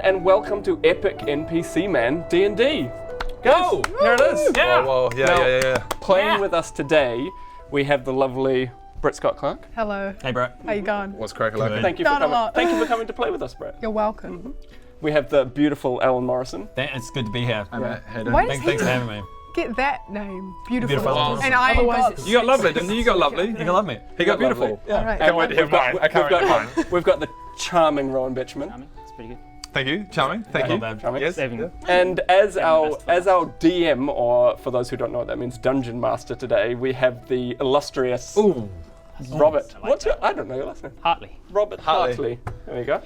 and welcome to Epic NPC Man D&D. Go! Here it is. Yeah. Whoa, yeah. Playing with us today, we have the lovely Britt Scott Clark. Hello. Hey, bro. How you going? What's cracking like? Thank you for Not a coming. lot. Thank you for coming to play with us, Britt. You're welcome. We have the beautiful Ellen Morrison. It's good to be here. Why does Thanks for having me. get that name? Beautiful. Beautiful. And I got You got lovely, didn't you? You got lovely. You can love me. He got beautiful. Lovely. Yeah. All right. Can't wait to hear mine. I can't wait to hear mine. We've got the charming Rowan Bitchman. It's pretty good. Thank you, charming. Thank you. Charming. Yes. Saving. And as our DM, or for those who don't know what that means, Dungeon Master today, we have the illustrious Robert. I like that. I don't know your last name. Hartley. Robert Hartley. There you go.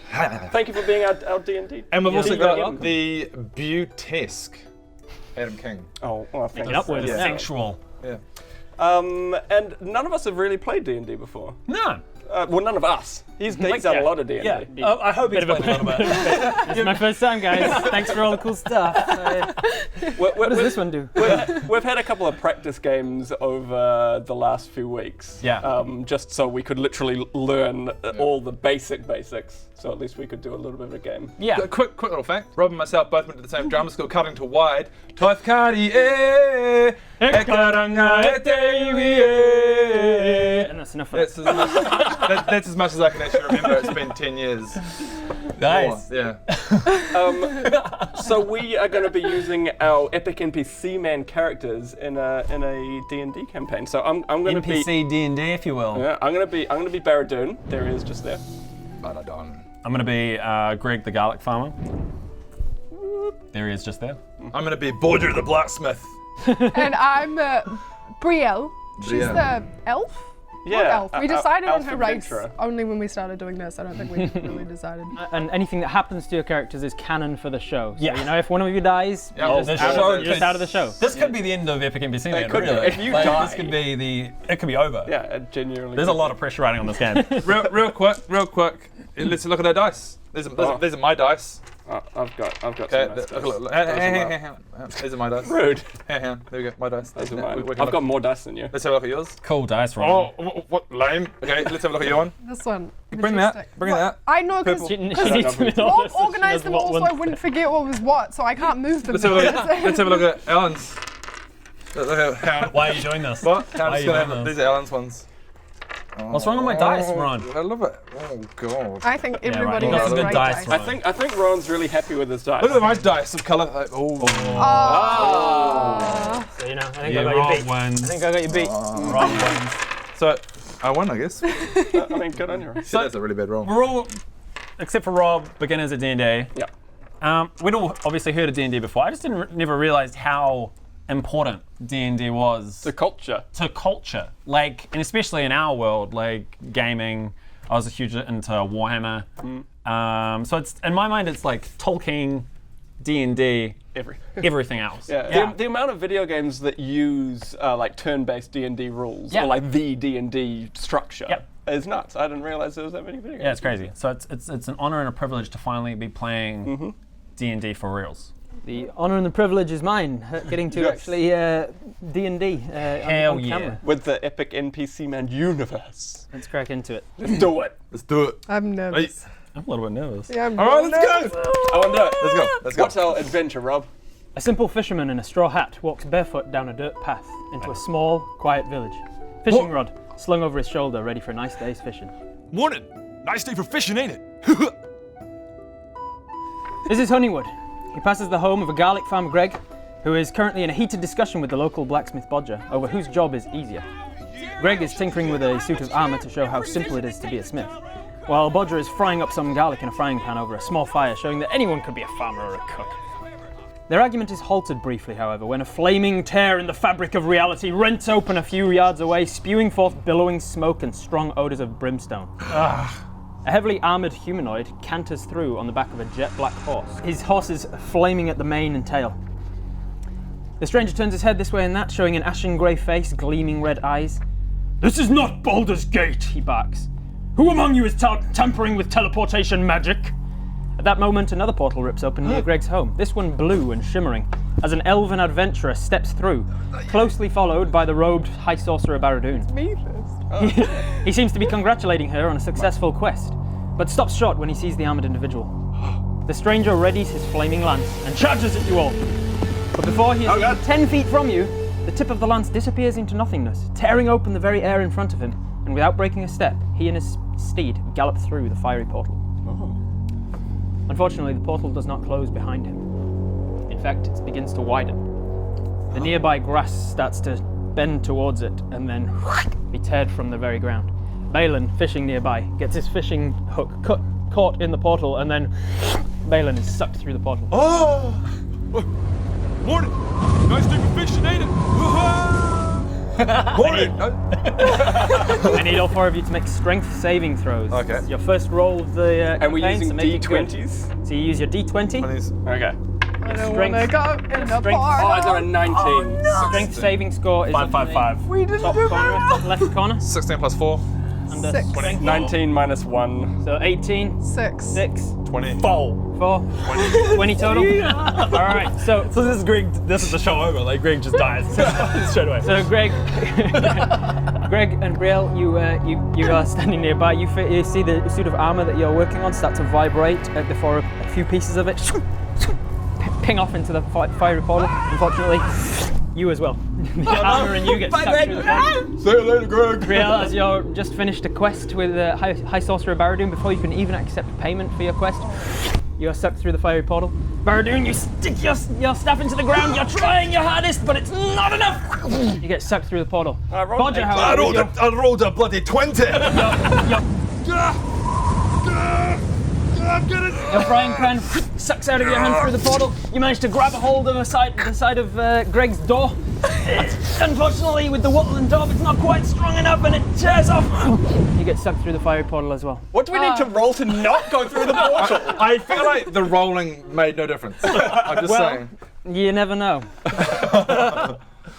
Thank you for being our D&D. And we've also DM. got the beautesque Adam King. Oh, well, thank It you. upwards. Yeah. Sexual. Yeah. And none of us have really played D&D before. No. Well, none of us. He's done a lot of D&D. Yeah. I hope he's played a little bit. It's my first time, guys. Thanks for all the cool stuff. What does this one do? We've had a couple of practice games over the last few weeks. Yeah. Just so we could literally learn all the basics. So at least we could do a little bit of a game. Yeah. A quick little fact. Rob and myself both went to the same drama school, cutting to wide. And that's enough. that's as much as I can actually remember. It's been 10 years. Nice. Yeah. So we are going to be using our epic NPC man characters in a D&D campaign. So I'm going to be NPC D&D, if you will. I'm going to be Baradun. There he is, just there. Baradun. I'm going to be Greg the garlic farmer. There he is, just there. I'm going to be Bodger the blacksmith. And I'm Brielle. She's Brielle. the elf? Yeah. What elf? We decided on elf her race adventurer. only when we started doing this. I don't think we really decided. And anything that happens to your characters is canon for the show. So, Yeah. you know, if one of you dies, Yeah, you're the just, show you're just out of the show. This could be the end of Epic NPC Man, could be. really. If you Like, die- This could be it could be over. Yeah, genuinely. There's a lot of pressure riding on this game. real quick. Let's look at our dice. These are my dice. I've got Okay. some nice dice. Look. Hang on. These are my dice. Rude. Hang on. There we go. My dice. Those are mine. We can I've look. got more dice than you. Let's have a look at yours. Cool dice, Ron. What lame. Okay, let's have a look at your one. This one. Bring that. Majestic. Bring What? that. I know because She don't needs know to who's know Rob this, so she organised knows them what all so one- I wouldn't forget what was what, so I can't move them. Let's have a look at Alan's. Look at Why are you doing this? What? Why are you doing These this? are Alan's ones. What's wrong with my dice, Ron? I love it. Oh god. I think everybody You got has some good great dice, dice. Ron. I think Ron's really happy with his dice. Look at my dice of colour. So, you know, I think Yeah, I got you Rob beat. wins. I think I got you beat. Rob wins. So I won, I guess. I mean, good on you. So that's a really bad roll. We're all, except for Rob, beginners at D&D. Yeah. We'd all obviously heard of D&D before. I just never realized how important D&D was The culture. to culture. Like, and especially in our world, like gaming. I was huge into Warhammer. So it's in my mind, it's like Tolkien, D&D, everything else. Yeah. The amount of video games that use like turn-based D&D rules Yeah. or like the D&D structure Yep. is nuts. I didn't realize there was that many video games. Yeah, it's crazy. So it's an honor and a privilege to finally be playing D&D for reals. The honour and the privilege is mine, getting to Yes. actually D&D Hell on yeah. camera. With the epic NPC Man universe. Let's crack into it. Let's do it. Let's do it. I'm nervous. I'm a little bit nervous. Yeah, I'm All right, really let's go. I want to do it. Let's go. Let's go. What's our adventure, Rob? A simple fisherman in a straw hat walks barefoot down a dirt path into a small, quiet village. Fishing rod slung over his shoulder, ready for a nice day's fishing. Morning. Nice day for fishing, ain't it? This is Honeywood. He passes the home of a garlic farmer, Greg, who is currently in a heated discussion with the local blacksmith Bodger over whose job is easier. Greg is tinkering with a suit of armour to show how simple it is to be a smith, while Bodger is frying up some garlic in a frying pan over a small fire, showing that anyone could be a farmer or a cook. Their argument is halted briefly, however, when a flaming tear in the fabric of reality rents open a few yards away, spewing forth billowing smoke and strong odours of brimstone. A heavily armoured humanoid canters through on the back of a jet black horse, his horses flaming at the mane and tail. The stranger turns his head this way and that, showing an ashen grey face, gleaming red eyes. "This is not Baldur's Gate," he barks. "Who among you is tampering with teleportation magic?" At that moment, another portal rips open near Greg's home, this one blue and shimmering, as an elven adventurer steps through, closely followed by the robed high sorcerer Baradun. me first. He seems to be congratulating her on a successful quest, but stops short when he sees the armoured individual. The stranger readies his flaming lance and charges at you all. But before he is even 10 feet from you, the tip of the lance disappears into nothingness, tearing open the very air in front of him, and without breaking a step, he and his steed gallop through the fiery portal. Unfortunately, the portal does not close behind him. In fact, it begins to widen. The nearby grass starts to bend towards it and then be teared from the very ground. Balin, fishing nearby, gets his fishing hook caught in the portal, and then Balin is sucked through the portal. Oh! Morning! Nice day for fishing, ain't it? Morning! I need all 4 of you to make strength saving throws. Okay. It's your first roll of the And we're campaign, using so make it good. D20s? So you use your D20. Okay. I don't Strength. want to go in the Strength. bar. Oh, I got a 19. Strength saving score is 555. We didn't top do corner, that. top left corner. 16 plus 4. Under 6. strength. 19 minus 1. So 18, 6. 6, 20. 4, 20 total. All right, so So this is Greg. This is the show over. Like Greg just dies straight away. So Greg and Brielle, you are standing nearby. You see the suit of armor that you're working on start to vibrate before a few pieces of it ping off into the fiery portal. Unfortunately, you as well. The armor and you get sucked through the portal. See you later, Greg. Brielle, as you're just finished a quest with High Sorcerer Baradun, before you can even accept payment for your quest, you are sucked through the fiery portal. Baradun, you stick your staff into the ground. You're trying your hardest, but it's not enough. You get sucked through the portal. Bodger, I rolled a bloody 20. Your frying pan sucks out of your hand through the portal. You manage to grab a hold of the side of Greg's door. Unfortunately, with the woodland door, it's not quite strong enough, and it tears off. You get sucked through the fiery portal as well. What do we need to roll to not go through the portal? I feel like the rolling made no difference. I'm just saying. You never know.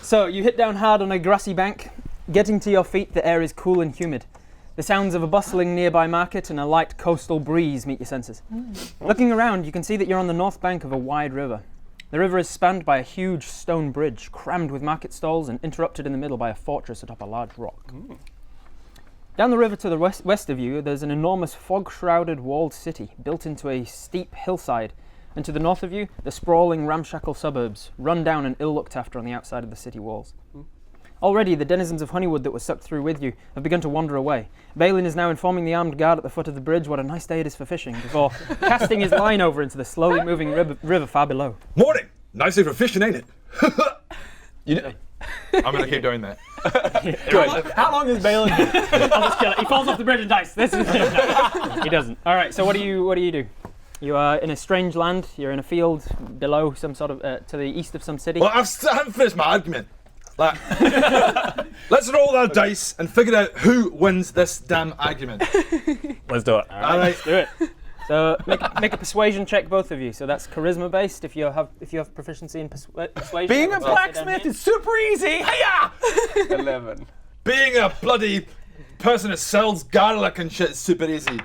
So you hit down hard on a grassy bank. Getting to your feet, the air is cool and humid. The sounds of a bustling nearby market and a light coastal breeze meet your senses. Looking around, you can see that you're on the north bank of a wide river. The river is spanned by a huge stone bridge, crammed with market stalls and interrupted in the middle by a fortress atop a large rock. Down the river to the west of you, there's an enormous fog-shrouded walled city built into a steep hillside, and to the north of you, the sprawling ramshackle suburbs, run down and ill-looked after on the outside of the city walls. Already, the denizens of Honeywood that were sucked through with you have begun to wander away. Balin is now informing the armed guard at the foot of the bridge what a nice day it is for fishing, before casting his line over into the slowly moving river far below. Morning! Nice day for fishing, ain't it? I'm going to keep doing that. How long is Balin? I'll just kill it. He falls off the bridge and dies. This is he doesn't. All right. So what do you do? You are in a strange land. You're in a field below some sort of to the east of some city. Well, I haven't finished my argument. Like, let's roll our dice and figure out who wins this damn argument. Let's do it. All right. Do it. So make a persuasion check, both of you. So that's charisma based. If you have proficiency in persuasion. Being a I'll say down blacksmith here. is super easy. Hiya! 11. Being a bloody person that sells garlic and shit is super easy.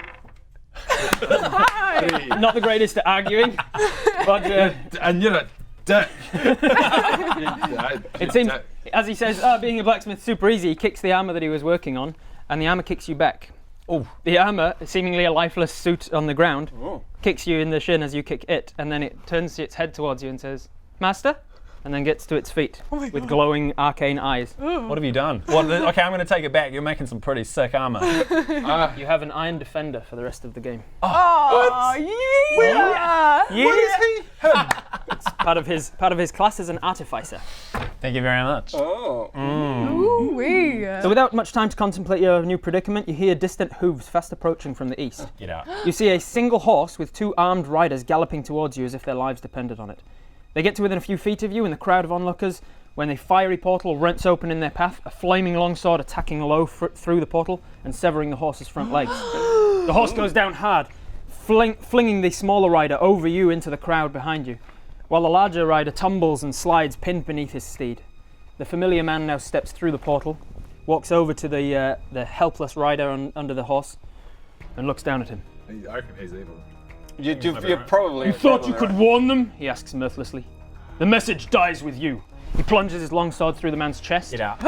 Not the greatest at arguing, but And you're a dick. it seems, as he says, being a blacksmith super easy. He kicks the armor that he was working on, and the armor kicks you back. Oh, the armor, seemingly a lifeless suit on the ground, kicks you in the shin as you kick it, and then it turns its head towards you and says, "Master," and then gets to its feet with glowing arcane eyes. What have you done? Okay, I'm going to take it back. You're making some pretty sick armor. You have an iron defender for the rest of the game. Oh, yeah. Part of his class is an artificer. Thank you very much. Oh. Ooh-wee. So without much time to contemplate your new predicament, you hear distant hooves fast approaching from the east. Get out. You see a single horse with 2 armed riders galloping towards you as if their lives depended on it. They get to within a few feet of you in the crowd of onlookers when a fiery portal rents open in their path, a flaming longsword attacking low through the portal and severing the horse's front legs. The horse goes down hard, flinging the smaller rider over you into the crowd behind you, while the larger rider tumbles and slides pinned beneath his steed. The familiar man now steps through the portal, walks over to the helpless rider under the horse, and looks down at him. I reckon he's evil. You're probably. You thought you could warn them? He asks mirthlessly. The message dies with you. He plunges his long sword through the man's chest. Get out.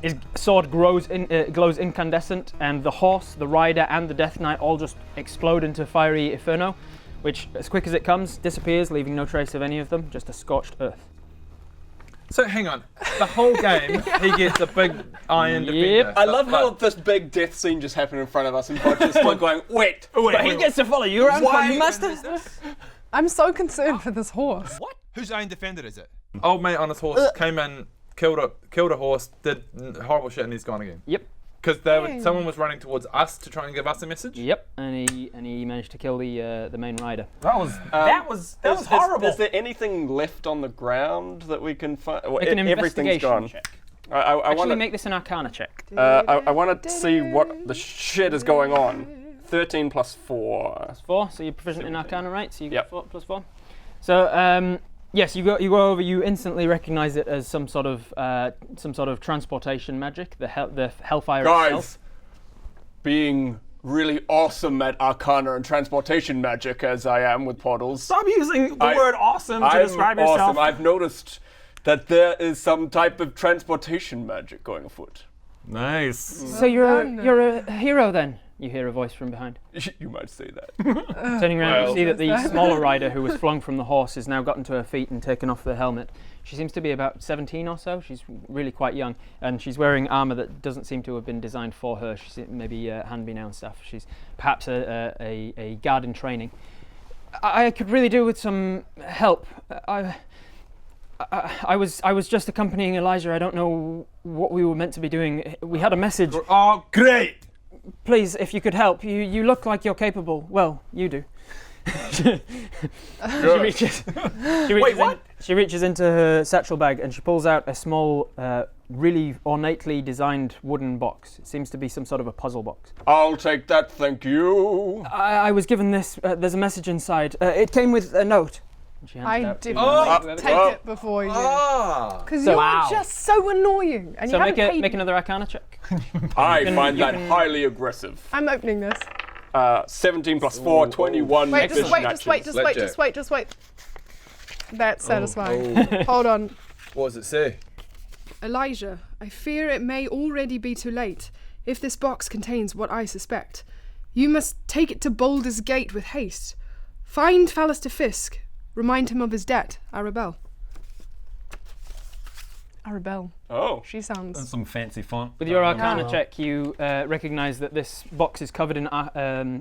His sword glows incandescent, and the horse, the rider, and the Death Knight all just explode into fiery inferno, which, as quick as it comes, disappears, leaving no trace of any of them, just a scorched earth. So hang on, the whole game he gets a big iron defender. I love how this big death scene just happened in front of us and Bodger's still going, wait. But he gets to follow you around, Quantum Master. I'm so concerned for this horse. What? Whose iron defender is it? Old mate on his horse came in, killed a horse, did horrible shit, and he's gone again. Yep. Because someone was running towards us to try and give us a message. Yep, and he managed to kill the main rider. That was horrible. Is there anything left on the ground that we can find? Make an Everything's investigation gone. check. I Actually, want to make this an Arcana check. I want to see what the shit is going on. 13 plus 4. 4, so you're proficient in Arcana, right? So you Yep. get 4 plus 4. So yes, you go over. You instantly recognize it as some sort of transportation magic. The Hellfire Guys, itself. being really awesome at Arcana and transportation magic as I am with portals. Stop using the word awesome to I'm describe yourself. awesome. I've noticed that there is some type of transportation magic going afoot. Nice. So you're a hero then. You hear a voice from behind. You might say that. Turning around, you see that the smaller rider who was flung from the horse has now gotten to her feet and taken off the helmet. She seems to be about 17 or so. She's really quite young, and she's wearing armor that doesn't seem to have been designed for her. She's maybe hand-me-down stuff. She's perhaps a guard in training. I could really do with some help. I was just accompanying Elijah. I don't know what we were meant to be doing. We had a message. Oh, great! Please, if you could help. You look like you're capable. Well, you do. She reaches into her satchel bag and she pulls out a small, really ornately designed wooden box. It seems to be some sort of a puzzle box. I'll take that, thank you. I was given this. There's a message inside. It came with a note. And she hands it I out. definitely take it before you. Ah! Because So- you're Wow. just so annoying. And So you haven't paid make another Arcana check. I can- find you that can- highly aggressive. I'm opening this. 17 plus 4, 21. Wait, just fish wait, matches. just wait. That's satisfying. Oh. Hold on. What does it say? Elijah, I fear it may already be too late. If this box contains what I suspect, you must take it to Baldur's Gate with haste. Find Fallister Fisk. Remind him of his debt. Arabelle. Arabelle. Oh. She sounds. That's some fancy font. With your Arcana Wow. check, you recognize that this box is covered in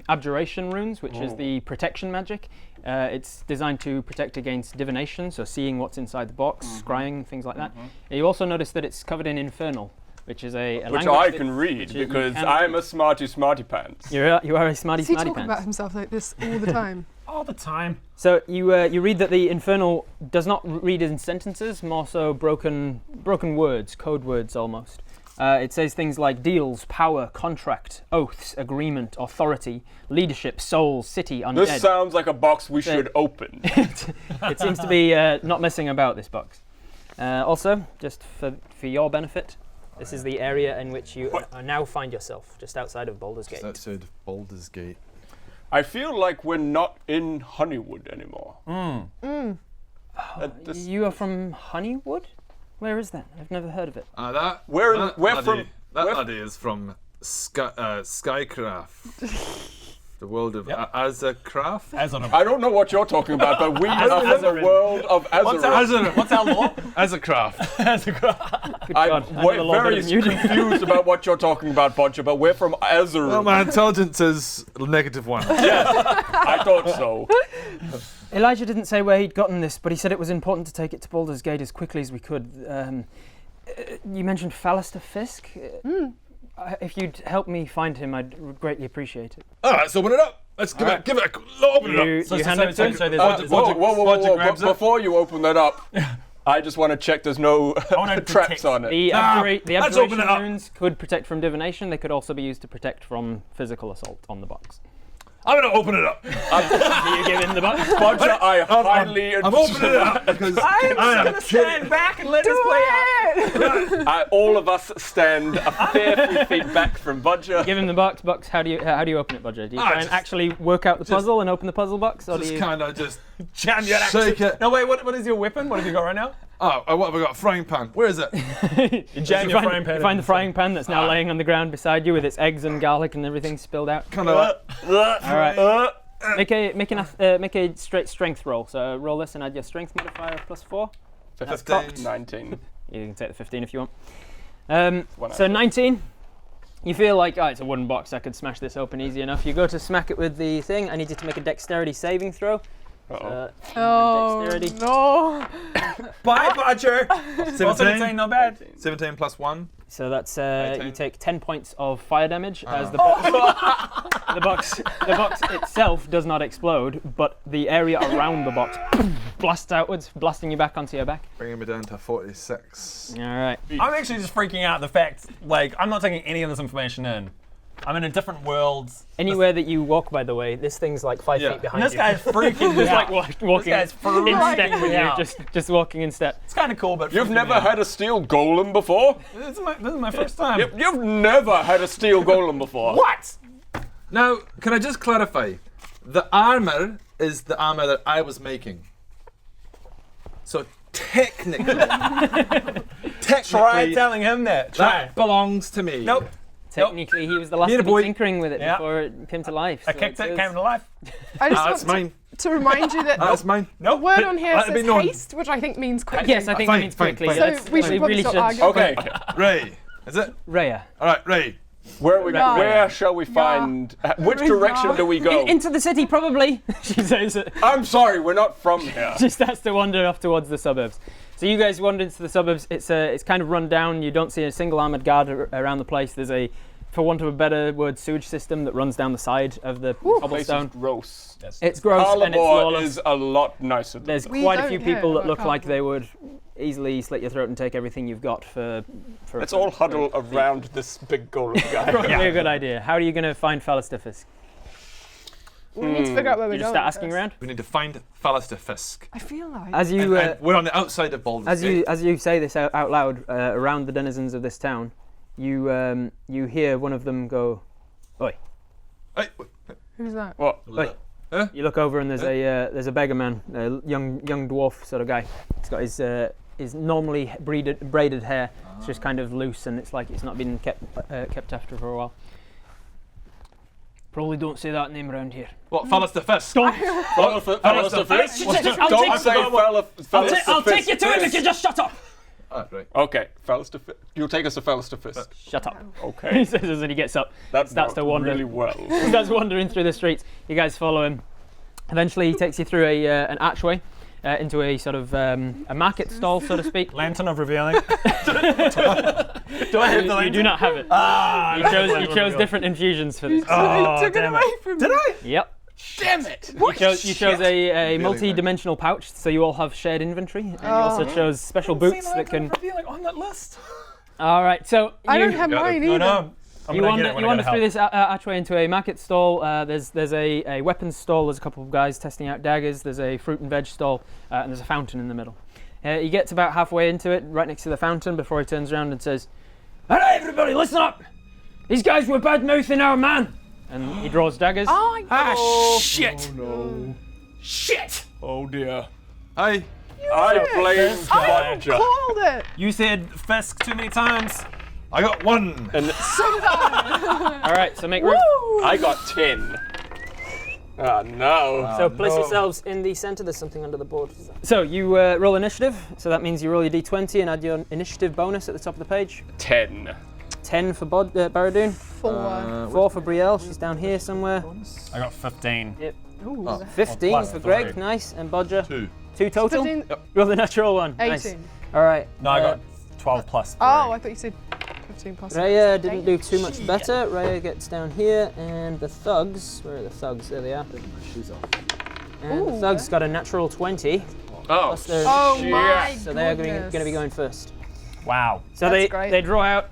abjuration runes, which is the protection magic. It's designed to protect against divination, so seeing what's inside the box, scrying, things like that. You also notice that it's covered in infernal, which is a Which language I that- can read which you because can I'm read. a smarty pants. You are a smarty Does he smarty talk about pants. himself like this all the time? All the time. So you read that the infernal does not read in sentences, more so broken words, code words almost. It says things like deals, power, contract, oaths, agreement, authority, leadership, soul, city, undead. This sounds like a box we should open. It seems to be not messing about, this box. Also, just for your benefit, this is the area in which you now find yourself, just outside of Baldur's Gate. That said Baldur's Gate. I feel like we're not in Honeywood anymore. You are from Honeywood? Where is that? I've never heard of it. That We're that from- laddie- That we're- laddie is from Skycraft. The world of Azzacraft. As on a I don't know what you're talking about, but we are in the world of Azeroth. What's our law? Azzacraft. Good I'm God, I know the law better very than you do. confused about what you're talking about, Bodger, but we're from Azeroth. Well, my intelligence is -1. I thought so. Elijah didn't say where he'd gotten this, but he said it was important to take it to Baldur's Gate as quickly as we could. You mentioned Fallister Fisk. If you'd help me find him, I'd greatly appreciate it. All right, let's open it up. Let's give it. Open it up. You hand it to him. So there's Whoa, grabs it. before you open that up, I just want to check there's no wanna traps protect on it. The let's open abjuration it up. runes could protect from divination. They could also be used to protect from physical assault on the box. I'm gonna open it up. Do you give him the box? Bodger, I highly... I'm opening it up because I am gonna stand back and let this play out. all of us stand a fair few feet back from Bodger. Give him the box. Box. How do you open it, Bodger? Do you Ah, try and just- actually work out the puzzle and open the puzzle box, or do just you? kind of just Jam your axe. shake it. No, wait, what is your weapon? What have you got right now? Oh, what have I got? A frying pan. Where is it? You jam You your find, frying pan. you find the frying pan that's now laying on the ground beside you with its eggs and garlic and everything spilled out. Kind of. All right. Make a straight strength roll. So roll this and add your strength modifier of +4. That's 15. cocked. 19. You can take the 15 if you want. One So out. 19. You feel like, it's a wooden box. I could smash this open easy enough. You go to smack it with the thing. I need you to make a dexterity saving throw. Uh-oh. Oh, Dexterity. no. Bye, Bodger. 17. Not bad. 17 plus 1. So that's 18. you take 10 points of fire damage as the box. the box itself does not explode, but the area around the box blasts outwards, blasting you back onto your back. Bringing me down to 46. All right. I'm actually just freaking out the fact, like, I'm not taking any of this information in. I'm in a different world. Anywhere that you walk, by the way, this thing's like 5 feet behind And this you. guy's freaking me Just out. like walking This guy's in step freaking with me you, out. just walking in step. It's kind of cool, but You've freaking never me out. had a steel golem before? This is my first time. You've never had a steel golem before. What? Now, can I just clarify? The armor is the armor that I was making. So technically, Try telling him that. Try. that belongs to me. Nope. Technically, he was the last Here, to be boy. tinkering with it Yeah. before it came to life. I so kicked it, it's came to life. I just That's want mine. to remind you that That's mine. the word on here Let it be says known. haste, which I think means quickly. Yes, I think Fine, it means fine, quickly. fine. So That's- we should probably stop arguing. Okay, Ray. Is it? Raya. All right, Ray. where, are we, Yeah. where shall we find... Which direction do we go? Into the city, probably. She says. I'm sorry, we're not from here. She starts to wander off towards the suburbs. So you guys wander into the suburbs. It's kind of run down. You don't see a single armored guard around the place. There's a, for want of a better word, sewage system that runs down the side of the Place cobblestone. is gross. It's gross and it's Alabor lawless. is a lot nicer than There's We quite a don't few care people that about look like Alabor. they would easily slit your throat and take everything you've got for Let's all huddle around this big golem guy. Probably a good idea. How are you going to find Faerûn Fisk? We need to figure out where we're You going. just start asking first. around. We need to find Faerûn Fisk. I feel like. As you And we're on the outside of Baldur's Gate. as you say this out loud around the denizens of this town, you hear one of them go, "Oi!" Hey, Who's that? What? Oi. You look over and there's a beggar man, a young dwarf sort of guy. He's got his normally braided hair. It's just kind of loose and it's like it's not been kept after for a while. Probably don't say that name around here. What, Faerûn Fisk? Don't. Faerûn Fisk? I'll Don't say I'll take you to him if you just shut up. Right. Okay, Faerûn Fisk. You'll take us to Faerûn Fisk. Shut up. He Okay. says as he gets up. That Starts to worked wander. really well. He starts wandering through the streets. You guys follow him. Eventually, he takes you through an archway into a sort of a market stall, so to speak. Lantern of revealing. Do I have the You do not have it. You chose different infusions for this. Oh, Took it damn away it. from Did me. I? Yep. Damn it! You chose a multi-dimensional pouch, so you all have shared inventory. And you also chose special boots that can. Revealing on that list. All right, so I don't you, have mine No, either. no. you wander through this archway into a market stall. There's a weapons stall. There's a couple of guys testing out daggers. There's a fruit and veg stall, and there's a fountain in the middle. He gets about halfway into it, right next to the fountain, before he turns around and says, "All right, everybody, listen up! These guys were bad-mouthing our man." And he draws daggers. Oh, Shit! No. Shit! Oh dear. Hi. I blame I Bodger. called it. You said Fisk too many times. I got 1. And All right, so make room. I got 10. Oh no. So place yourselves in the center. There's something under the board. So you roll initiative. So that means you roll your d20 and add your initiative bonus at the top of the page. 10. 10 for Baradun. 4. 4 for Brielle. She's down here somewhere. I got 15. Ooh. 15 plus for Greg. 3. Nice. And Bodger. 2. 2 total. 15, Roll the natural one. 18. Nice. All right. No, I got 12 plus 3. Oh, I thought you said 15 plus. Raya didn't do too much better. Raya gets down here, and the thugs. Where are the thugs? There they are. And the Ooh. thugs got a natural 20. Oh, Plus their Oh shit. my So they're going goodness. to be going first. Wow. So That's great. they draw out.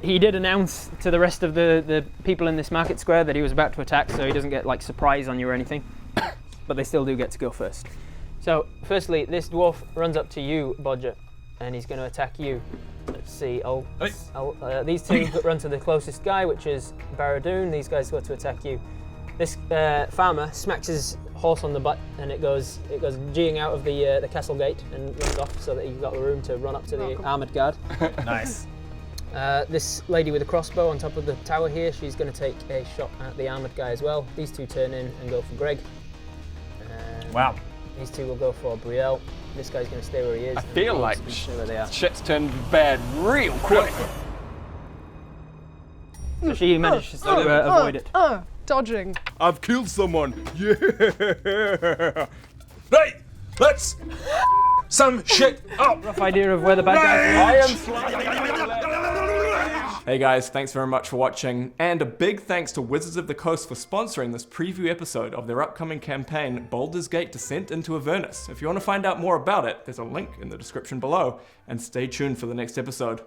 He did announce to the rest of the people in this market square that he was about to attack, so he doesn't get like surprise on you or anything. But they still do get to go first. So firstly, this dwarf runs up to you, Bodger, and he's going to attack you. Let's see. These two run to the closest guy, which is Baradun. These guys go to attack you. This farmer smacks his horse on the butt, and it goes geeing out of the castle gate and runs off, so that you've got the room to run up to the armored guard. Nice. This lady with a crossbow on top of the tower here, she's going to take a shot at the armoured guy as well. These two turn in and go for Greg. Wow. These two will go for Brielle. This guy's going to stay where he is. I feel and like stay where they are. shit's turned bad real quick. So she manages to avoid it. Dodging. I've killed someone. Yeah. Right, let's some shit up. Rough idea of where the bad guys are. Hey guys, thanks very much for watching, and a big thanks to Wizards of the Coast for sponsoring this preview episode of their upcoming campaign, Baldur's Gate Descent into Avernus. If you want to find out more about it, there's a link in the description below, and stay tuned for the next episode.